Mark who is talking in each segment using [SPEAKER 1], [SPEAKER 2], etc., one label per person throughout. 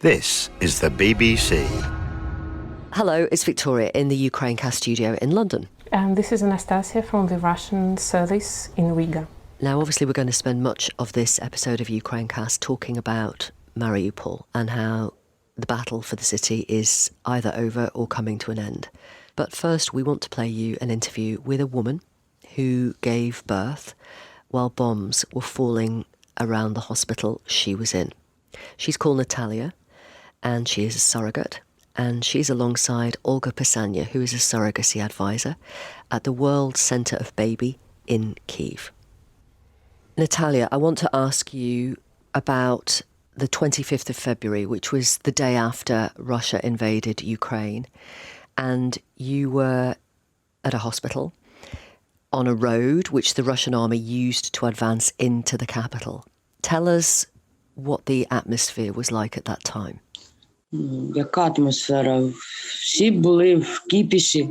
[SPEAKER 1] This is the BBC.
[SPEAKER 2] Hello, it's Victoria in the Ukrainecast studio in London.
[SPEAKER 3] And this is Anastasia from the Russian service in Riga.
[SPEAKER 2] Now, obviously, we're going to spend much of this episode of Ukrainecast talking about Mariupol and how the battle for the city is either over or coming to an end. But first, we want to play you an interview with a woman who gave birth while bombs were falling around the hospital she was in. She's called Natalia, and she is a surrogate, and she's alongside Olga Pysana, who is a surrogacy advisor at the World Centre of Baby in Kyiv. Natalia, I want to ask you about the 25th of February, which was the day after Russia invaded Ukraine, and you were at a hospital on a road which the Russian army used to advance into the capital. Tell us what the atmosphere was like at that time.
[SPEAKER 4] Яка атмосфера? Всі були в кіпіші,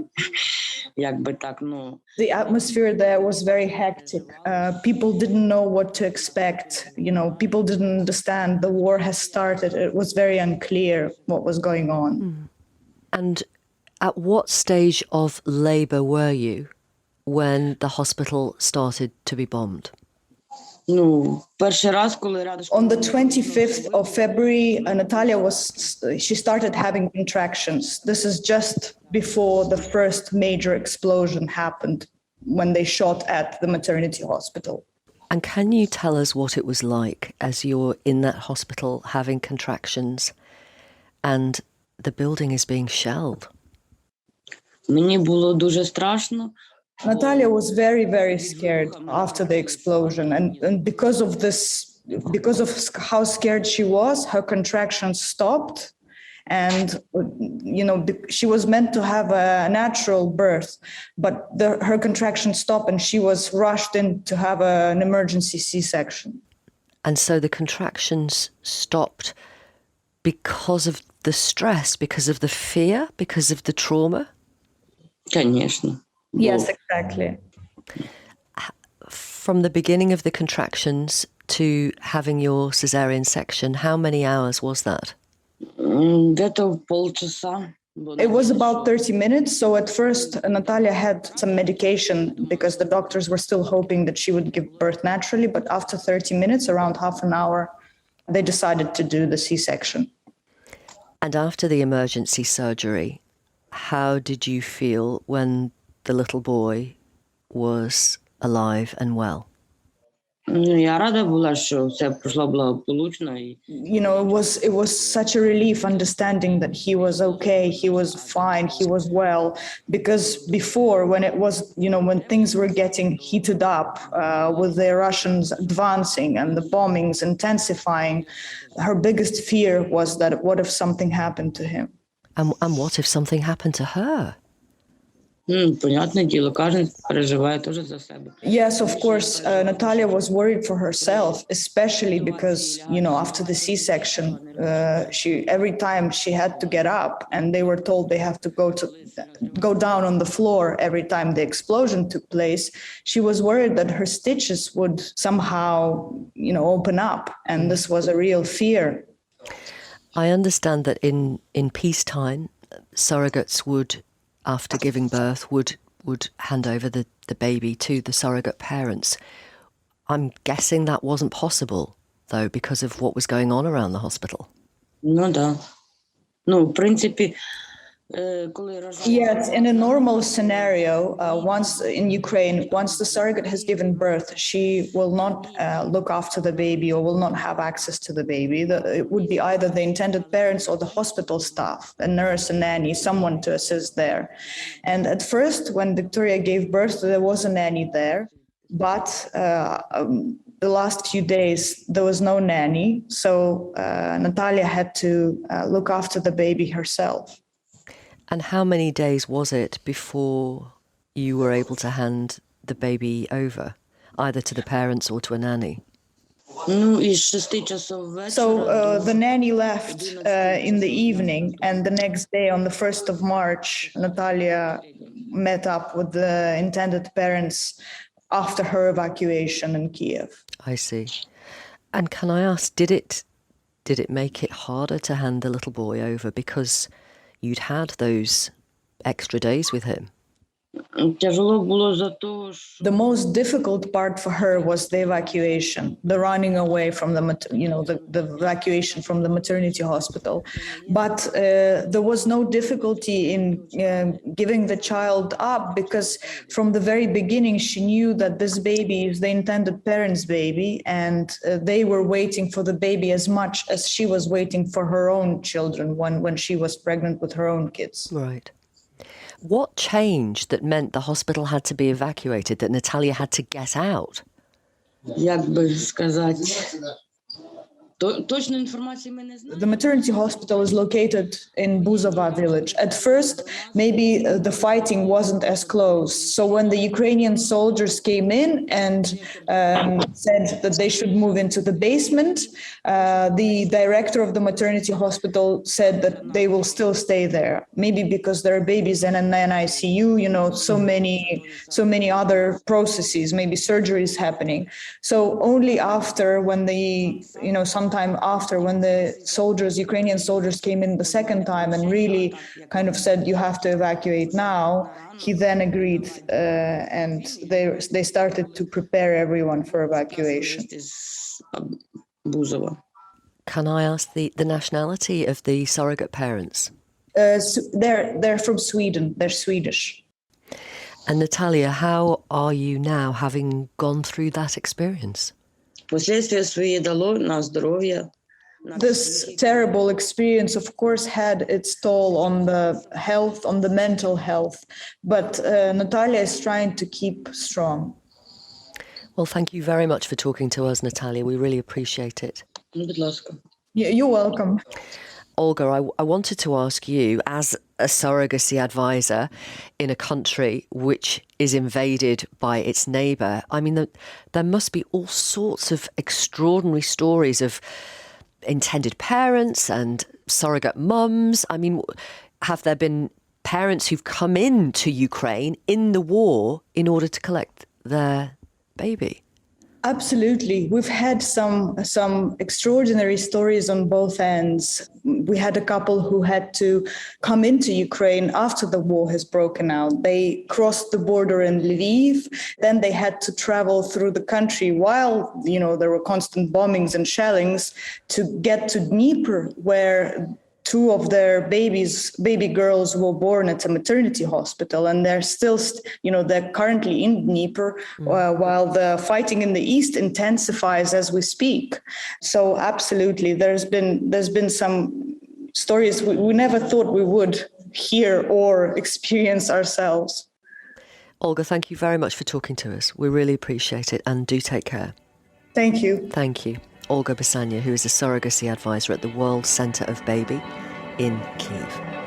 [SPEAKER 4] якби так, ну.
[SPEAKER 5] The atmosphere there was very hectic. People didn't know what to expect. People didn't understand. The war has started. It was very unclear what was going on.
[SPEAKER 2] And at what stage of labour were you when the hospital started to be bombed?
[SPEAKER 4] Перший раз, коли рядышком...
[SPEAKER 5] On the 25th of February, Natalia she started having contractions. This is just before the first major explosion happened when they shot at the maternity hospital.
[SPEAKER 2] And can you tell us what it was like as you're in that hospital having contractions and the building is being shelled?
[SPEAKER 4] Мені було дуже страшно.
[SPEAKER 5] Natalia was very, very scared after the explosion. And because of how scared she was, her contractions stopped. And, she was meant to have a natural birth, but her contractions stopped and she was rushed in to have an emergency C-section.
[SPEAKER 2] And so the contractions stopped because of the stress, because of the fear, because of the trauma?
[SPEAKER 4] Конечно.
[SPEAKER 5] Yes, exactly.
[SPEAKER 2] From the beginning of the contractions to having your cesarean section, how many hours was that?
[SPEAKER 4] Где-то полчаса.
[SPEAKER 5] It was about 30 minutes. So at first, Natalia had some medication because the doctors were still hoping that she would give birth naturally. But after 30 minutes, around half an hour, they decided to do the C-section.
[SPEAKER 2] And after the emergency surgery, how did you feel when the little boy was alive and well?
[SPEAKER 4] Я рада була, що все пройшло благополучно.
[SPEAKER 5] It was such a relief understanding that he was okay, he was fine, he was well. Because before, when it was, when things were getting heated up with the Russians advancing and the bombings intensifying, her biggest fear was that what if something happened to him?
[SPEAKER 2] And what if something happened to her?
[SPEAKER 4] Понятне діло, кожен переживає теж за себе.
[SPEAKER 5] Yes, of course, Natalia was worried for herself, especially because, after the C-section, every time she had to get up and they were told they have to go down on the floor every time the explosion took place. She was worried that her stitches would somehow, open up. And this was a real fear.
[SPEAKER 2] I understand that in peacetime, surrogates would, after giving birth, would hand over the baby to the surrogate parents. I'm guessing that wasn't possible, though, because of what was going on around the hospital.
[SPEAKER 4] Да. В принципі,
[SPEAKER 5] Yes, in a normal scenario, once in Ukraine, once the surrogate has given birth, she will not look after the baby or will not have access to the baby. It would be either the intended parents or the hospital staff, a nurse, a nanny, someone to assist there. And at first, when Victoria gave birth, there was a nanny there, but the last few days, there was no nanny. So Natalia had to look after the baby herself.
[SPEAKER 2] And how many days was it before you were able to hand the baby over, either to the parents or to a nanny?
[SPEAKER 5] So the nanny left in the evening, and the next day, on the 1st of March, Natalia met up with the intended parents after her evacuation in Kiev.
[SPEAKER 2] I see. And can I ask, did it Did it make it harder to hand the little boy over because you'd had those extra days with him?
[SPEAKER 4] Тяжело було за то, що
[SPEAKER 5] The most difficult part for her was the evacuation, the running away from the evacuation from the maternity hospital. But there was no difficulty in giving the child up, because from the very beginning she knew that this baby is the intended parent's baby, and they were waiting for the baby as much as she was waiting for her own children when she was pregnant with her own kids.
[SPEAKER 2] Right. What changed that meant the hospital had to be evacuated, that Natalia had to get out?
[SPEAKER 4] як би сказати, точної інформації ми не знаємо.
[SPEAKER 5] The maternity hospital is located in Buzova village. At first, maybe the fighting wasn't as close. So when the Ukrainian soldiers came in and said that they should move into the basement, the director of the maternity hospital said that they will still stay there. Maybe because there are babies in an ICU, so many other processes, maybe surgeries happening. So only after, when sometime after, when the Ukrainian soldiers came in the second time and really kind of said, you have to evacuate now, he then agreed, and they started to prepare everyone for evacuation.
[SPEAKER 4] Бузова.
[SPEAKER 2] Can I ask the nationality of the surrogate parents?
[SPEAKER 5] They're from Sweden. They're Swedish.
[SPEAKER 2] And Natalia, how are you now, having gone through that experience?
[SPEAKER 4] Последствия свої дало на здоров'я.
[SPEAKER 5] This terrible experience, of course, had its toll on the health, on the mental health, but Natalia is trying to keep strong.
[SPEAKER 2] Well, thank you very much for talking to us, Natalia. We really appreciate it.
[SPEAKER 4] Будь ласка.
[SPEAKER 5] You're welcome.
[SPEAKER 2] Olga, I wanted to ask you, as a surrogacy advisor in a country which is invaded by its neighbour, I mean, there must be all sorts of extraordinary stories of intended parents and surrogate mums. I mean, have there been parents who've come into Ukraine in the war in order to collect their baby?
[SPEAKER 5] Absolutely. We've had some extraordinary stories on both ends. We had a couple who had to come into Ukraine after the war has broken out. They crossed the border in Lviv. Then they had to travel through the country while, there were constant bombings and shellings to get to Dnieper, where two of their baby girls were born at a maternity hospital, and they're still, they're currently in Dnieper, while the fighting in the east intensifies as we speak. So absolutely, there's been some stories we never thought we would hear or experience ourselves.
[SPEAKER 2] Olga, thank you very much for talking to us. We really appreciate it, and do take care.
[SPEAKER 5] Thank you.
[SPEAKER 2] Thank you. Olga Pysana, who is a surrogacy advisor at the World Centre of Baby in Kyiv.